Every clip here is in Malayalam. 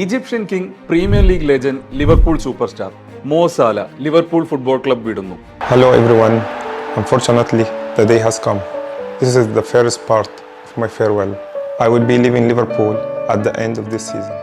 Egyptian king premier league legend Liverpool superstar മോ സാല ലിവർപൂൾ ഫുട്ബോൾ ക്ലബ് വിടുന്നു. Hello everyone. Unfortunately, the day has come. This is the first part of my farewell. I will be leaving Liverpool at the end of this season.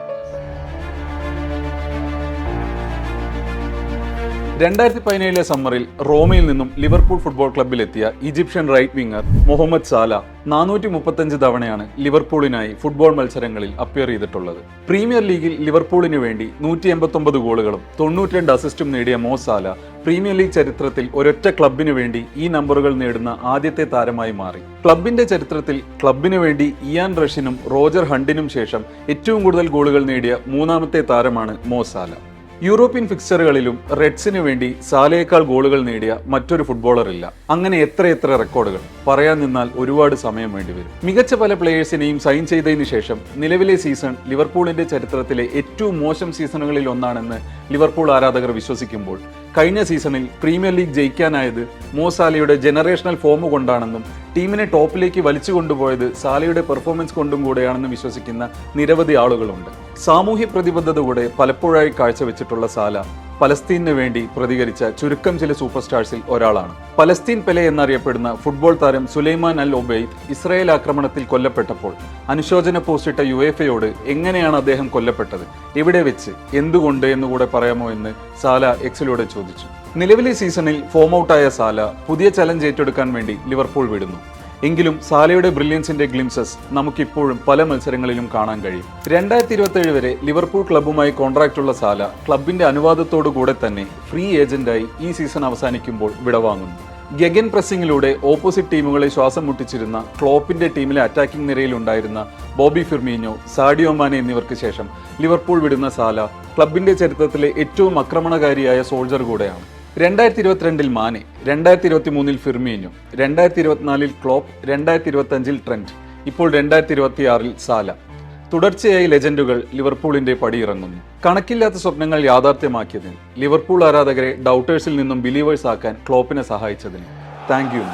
2017 സമ്മറിൽ റോമയിൽ നിന്നും ലിവർപൂൾ ഫുട്ബോൾ ക്ലബ്ബിലെത്തിയ Egyptian right winger Mohamed Salah 435 തവണയാണ് ലിവർപൂളിനായി ഫുട്ബോൾ മത്സരങ്ങളിൽ അപ്പിയർ ചെയ്തിട്ടുള്ളത്. പ്രീമിയർ ലീഗിൽ ലിവർപൂളിന് വേണ്ടി 189 ഗോളുകളും 92 അസിസ്റ്റും നേടിയ മോ സാല പ്രീമിയർ ലീഗ് ചരിത്രത്തിൽ ഒരൊറ്റ ക്ലബിനു വേണ്ടി ഈ നമ്പറുകൾ നേടുന്ന ആദ്യത്തെ താരമായി മാറി. ക്ലബിന്റെ ചരിത്രത്തിൽ ക്ലബിനു വേണ്ടി ഇയാൻ റഷിനും റോജർ ഹണ്ടിനും ശേഷം ഏറ്റവും കൂടുതൽ ഗോളുകൾ നേടിയ മൂന്നാമത്തെ താരമാണ് മോ സാല. യൂറോപ്യൻ ഫിക്സ്ചറുകളിലും റെഡ്സിന് വേണ്ടി സാലയേക്കാൾ ഗോളുകൾ നേടിയ മറ്റൊരു ഫുട്ബോളർ ഇല്ല. അങ്ങനെ എത്രയെത്ര റെക്കോർഡുകൾ പറയാൻ നിന്നാൽ ഒരുപാട് സമയം വേണ്ടിവരും. മികച്ച പല പ്ലേയേഴ്സിനെയും സൈൻ ചെയ്തതിനു ശേഷം നിലവിലെ സീസൺ ലിവർപൂളിന്റെ ചരിത്രത്തിലെ ഏറ്റവും മോശം സീസണുകളിൽ ഒന്നാണെന്ന് ലിവർപൂൾ ആരാധകർ വിശ്വസിക്കുമ്പോൾ കഴിഞ്ഞ സീസണിൽ പ്രീമിയർ ലീഗ് ജയിക്കാനായത് മോ സാലയുടെ ജനറേഷണൽ ഫോം കൊണ്ടാണെന്നും ടീമിനെ ടോപ്പിലേക്ക് വലിച്ചു കൊണ്ടുപോയത് സാലയുടെ പെർഫോമൻസ് കൊണ്ടും കൂടെയാണെന്ന് വിശ്വസിക്കുന്ന നിരവധി ആളുകളുണ്ട്. സാമൂഹ്യ പ്രതിബദ്ധത കൂടെ പലപ്പോഴായി കാഴ്ചവെച്ചിട്ടുള്ള സാല പലസ്തീനു വേണ്ടി പ്രതികരിച്ച ചുരുക്കം ചില സൂപ്പർ സ്റ്റാർസിൽ ഒരാളാണ്. പലസ്തീൻ പെലെ എന്നറിയപ്പെടുന്ന ഫുട്ബോൾ താരം സുലൈമാൻ അൽ ഒബൈദ് ഇസ്രായേൽ ആക്രമണത്തിൽ കൊല്ലപ്പെട്ടപ്പോൾ അനുശോചന പോസ്റ്റിട്ട യുവേഫയോട് എങ്ങനെയാണ് അദ്ദേഹം കൊല്ലപ്പെട്ടത്, എവിടെ വെച്ച്, എന്തുകൊണ്ട് എന്നുകൂടെ പറയാമോ എന്ന് സാല എക്സിലൂടെ ചോദിച്ചു. നിലവിലെ സീസണിൽ ഫോം ഔട്ടായ സാല പുതിയ ചലഞ്ച് ഏറ്റെടുക്കാൻ വേണ്ടി ലിവർപൂൾ വിടുന്നു. എങ്കിലും സാലയുടെ ബ്രില്യൻസിന്റെ ഗ്ലിംസസ് നമുക്കിപ്പോഴും പല മത്സരങ്ങളിലും കാണാൻ കഴിയും. 2027 വരെ ലിവർപൂൾ ക്ലബ്ബുമായി കോൺട്രാക്റ്റുള്ള സാല ക്ലബിന്റെ അനുവാദത്തോടു കൂടെ തന്നെ ഫ്രീ ഏജന്റായി ഈ സീസൺ അവസാനിക്കുമ്പോൾ വിടവാങ്ങുന്നു. ഗഗൻ പ്രസിംഗിലൂടെ ഓപ്പോസിറ്റ് ടീമുകളെ ശ്വാസം മുട്ടിച്ചിരുന്ന ക്ലോപ്പിന്റെ ടീമിലെ അറ്റാക്കിംഗ് നിരയിലുണ്ടായിരുന്ന ബോബി ഫിർമീഞ്ഞോ, സാഡിയോ മാനെ എന്നിവർക്ക് ശേഷം ലിവർപൂൾ വിടുന്ന സാല ക്ലബിന്റെ ചരിത്രത്തിലെ ഏറ്റവും ആക്രമണകാരിയായ സോൾജർ കൂടെയാണ്. 2022 മാനെ, 2023 ഫിർമീഞ്ഞോ, 2024 ക്ലോപ്പ്, 2025 ട്രെന്റ്, ഇപ്പോൾ 2026 സാല. തുടർച്ചയായി ലെജൻഡുകൾ ലിവർപൂളിന്റെ പടിയിറങ്ങുന്നു. കണക്കില്ലാത്ത സ്വപ്നങ്ങൾ യാഥാർത്ഥ്യമാക്കിയതിന്, ലിവർപൂൾ ആരാധകരെ ഡൗട്ടേഴ്സിൽ നിന്നും ബിലീവേഴ്സ് ആക്കാൻ ക്ലോപ്പിനെ സഹായിച്ചതിന് താങ്ക് യു.